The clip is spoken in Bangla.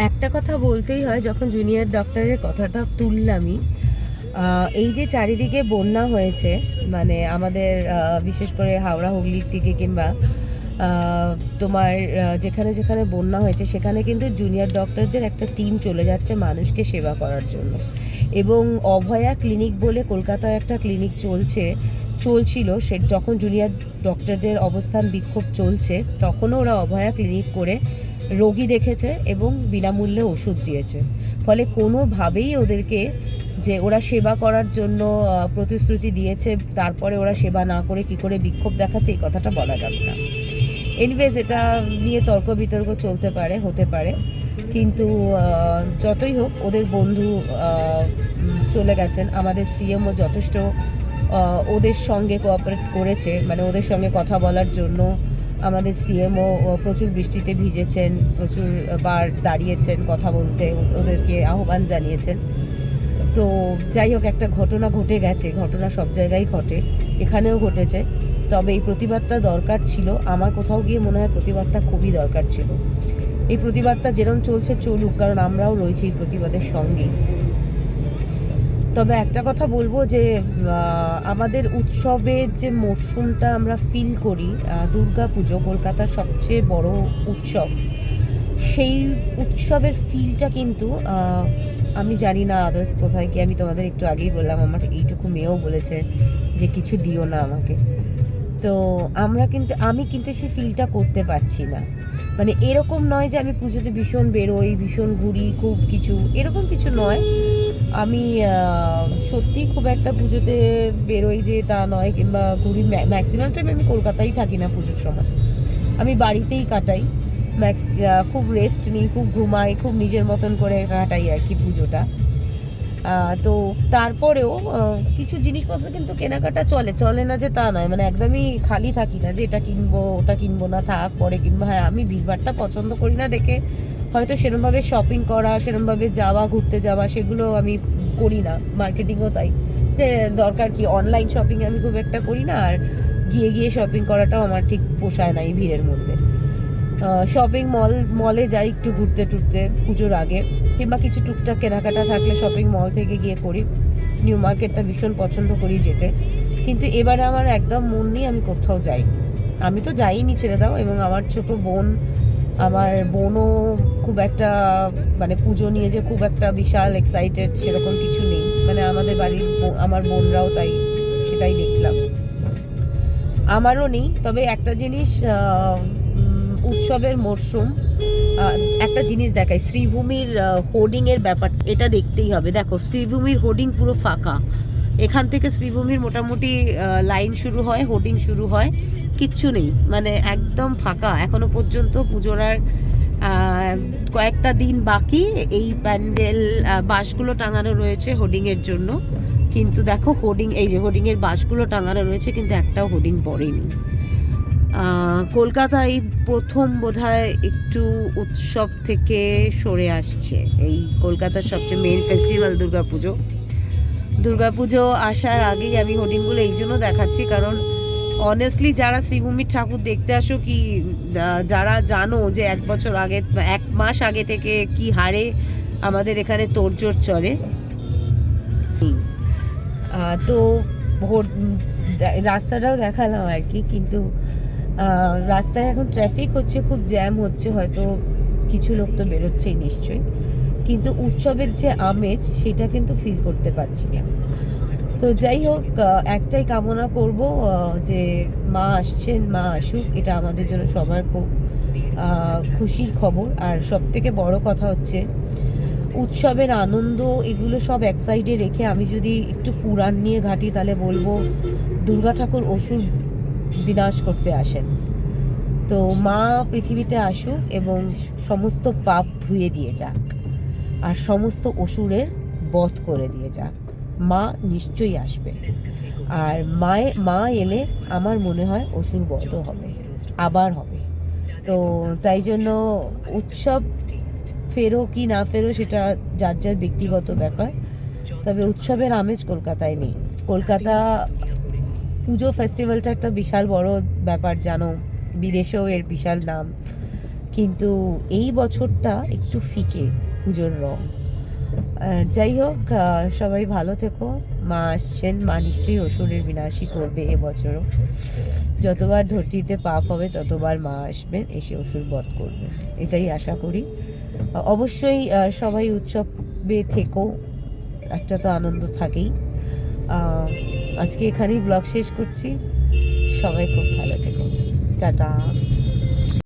একটা কথা বলতেই হয়, যখন জুনিয়র ডক্টরের কথাটা তুললামই, এই যে চারিদিকে বন্যা হয়েছে, মানে আমাদের বিশেষ করে হাওড়া হুগলির দিকে কিংবা তোমার যেখানে যেখানে বন্যা হয়েছে সেখানে কিন্তু জুনিয়র ডক্টরদের একটা টিম চলে যাচ্ছে মানুষকে সেবা করার জন্য। এবং অভয়া ক্লিনিক বলে কলকাতায় একটা ক্লিনিক চলছিল, সে যখন জুনিয়র ডক্টরদের অবস্থান বিক্ষোভ চলছে তখনও ওরা অভয়া ক্লিনিক করে রোগী দেখেছে এবং বিনামূল্যে ওষুধ দিয়েছে। ফলে কোনোভাবেই ওদেরকে যে ওরা সেবা করার জন্য প্রতিশ্রুতি দিয়েছে, তারপরে ওরা সেবা না করে কি করে বিক্ষোভ দেখাচ্ছে, এই কথাটা বলা যাবে না। এনিওয়েজ, এটা নিয়ে তর্ক বিতর্ক হতে পারে, কিন্তু যতই হোক ওদের বন্ধু চলে গেছেন। আমাদের সিএমও যথেষ্ট ওদের সঙ্গে কোঅপারেট করেছে, মানে ওদের সঙ্গে কথা বলার জন্য আমাদের সিএমও প্রচুর বৃষ্টিতে ভিজেছেন, প্রচুর বার দাঁড়িয়েছেন কথা বলতে, ওদেরকে আহ্বান জানিয়েছেন। তো যাই হোক, একটা ঘটনা ঘটে গেছে, ঘটনা সব জায়গায় ঘটে, এখানেও ঘটেছে। তবে এই প্রতিবাদটা দরকার ছিল, আমার কোথাও গিয়ে মনে হয় প্রতিবাদটা খুবই দরকার ছিল। এই প্রতিবাদটা যেরকম চলছে চলুক, কারণ আমরাও রয়েছি এই প্রতিবাদের সঙ্গেই। তবে একটা কথা বলবো যে আমাদের উৎসবের যে মরশুমটা আমরা ফিল করি, দুর্গা পুজো কলকাতার সবচেয়ে বড় উৎসব, সেই উৎসবের ফিলটা কিন্তু আমি জানি না আদার্স কোথায় কি। আমি তোমাদের একটু আগেই বললাম, আমার এইটুকু মেয়েও বলেছে যে কিছু দিও না আমাকে। তো আমি কিন্তু সেই ফিলটা করতে পারছি না। মানে এরকম নয় যে আমি পুজোতে ভীষণ বেরোই, ভীষণ ঘুরি, খুব কিছু এরকম কিছু নয়। আমি সত্যিই খুব একটা পুজোতে বেরোই যে তা নয়, কিংবা ঘুরি। ম্যাক্সিমাম টাইম আমি কলকাতায় থাকি না পুজোর সময়, আমি বাড়িতেই কাটাই। খুব রেস্ট নিই, খুব ঘুমাই, খুব নিজের মতন করে কাটাই আর কি পুজোটা। তো তারপরেও কিছু জিনিসপত্র কিন্তু কেনাকাটা চলে না যে তা নয়, মানে একদমই খালি থাকি না যে এটা কিনবো ওটা কিনবো না, থাক পরে কিনবো। হ্যাঁ, আমি ভিড়ভাড়টা পছন্দ করি না দেখে হয়তো সেরকমভাবে শপিং করা, সেরকমভাবে যাওয়া, ঘুরতে যাওয়া, সেগুলো আমি করি না। মার্কেটিংও তাই, যে দরকার কি, অনলাইন শপিং আমি খুব একটা করি না, আর গিয়ে শপিং করাটাও আমার ঠিক পোষায় না এই ভিড়ের মধ্যে। শপিং মলে যাই একটু ঘুরতে টুরতে পুজোর আগে, কিংবা কিছু টুকটাক কেনাকাটা থাকলে শপিং মল থেকে গিয়ে করি। নিউ মার্কেটটা ভীষণ পছন্দ করি যেতে, কিন্তু এবারে আমার একদম মন নেই, আমি কোথাও যাই। আমি তো যাইনি, ছেড়ে দাও। এবং আমার বোনও খুব একটা, মানে পুজো নিয়ে যে খুব একটা বিশাল এক্সাইটেড সেরকম কিছু নেই। মানে আমাদের বাড়ির আমার বোনরাও তাই, সেটাই দেখলাম। আমারও নেই। তবে একটা জিনিস, উৎসবের মরশুম, একটা জিনিস দেখায়, শ্রীভূমির হোর্ডিংয়ের ব্যাপার, এটা দেখতেই হবে। দেখো, শ্রীভূমির হোর্ডিং পুরো ফাঁকা। এখান থেকে শ্রীভূমির মোটামুটি লাইন শুরু হয়, হোর্ডিং শুরু হয়, কিচ্ছু নেই, মানে একদম ফাঁকা এখনো পর্যন্ত। পুজোর আর কয়েকটা দিন বাকি। এই প্যান্ডেল বাঁশগুলো টাঙানো রয়েছে হোর্ডিংয়ের জন্য, কিন্তু দেখো এই যে হোর্ডিংয়ের বাঁশগুলো টাঙানো রয়েছে, কিন্তু একটাও হোর্ডিং পড়েনি। কলকাতায় প্রথম বোধহয় একটু উৎসব থেকে সরে আসছে। এই কলকাতার সবচেয়ে মেইন ফেস্টিভ্যাল দুর্গাপুজো আসার আগেই আমি হোর্ডিংগুলো এই জন্য দেখাচ্ছি, কারণ অনেস্টলি যারা শ্রীভূমির ঠাকুর দেখতে আসো, কি যারা জানো যে এক মাস আগে থেকে কি হারে আমাদের এখানে তোড়জোড় চলে। তো রাস্তাটাও দেখালাম আর কি, কিন্তু রাস্তায় এখন ট্রাফিক হচ্ছে, খুব জ্যাম হচ্ছে, হয়তো কিছু লোক তো বেরোচ্ছেই নিশ্চয়ই, কিন্তু উৎসবের যে আমেজ সেটা কিন্তু ফিল করতে পারছি না। তো যাই হোক, একটাই কামনা করব যে মা আসছেন, মা আসুক, এটা আমাদের জন্য সবার খুব খুশির খবর। আর সব থেকে বড় কথা হচ্ছে, উৎসবের আনন্দ এগুলো সব এক সাইডে রেখে আমি যদি একটু পুরাণ নিয়ে ঘাঁটি, তাহলে বলবো দুর্গা ঠাকুর অসুর বিনাশ করতে আসেন। তো মা পৃথিবীতে আসুক এবং সমস্ত পাপ ধুয়ে দিয়ে যাক, আর সমস্ত অসুরের বধ করে দিয়ে যাক। মা নিশ্চয়ই আসবে, আর মা এলে আমার মনে হয় অসুর বধও হবে, আবার হবে। তো তাই জন্য উৎসব ফেরো কি না ফেরো সেটা যার যার ব্যক্তিগত ব্যাপার, তবে উৎসবের আমেজ কলকাতায় নেই। কলকাতা পুজো ফেস্টিভ্যালটা একটা বিশাল বড় ব্যাপার, জানো, বিদেশেও এর বিশাল নাম, কিন্তু এই বছরটা একটু ফিকে পুজোর রং। যাই হোক, সবাই ভালো থেকো। মা আসছেন, মা নিশ্চয়ই অসুরের বিনাশই করবে এবছরও। যতবার ধরতিতে পাপ হবে ততবার মা আসবেন, এসে অসুর বধ করবেন, এটাই আশা করি। অবশ্যই সবাই উৎসবে থেকো, একটা তো আনন্দ থাকেই। আজকে এখানেই ব্লগ শেষ করছি। সবাই খুব ভালো থেকো, টাটা।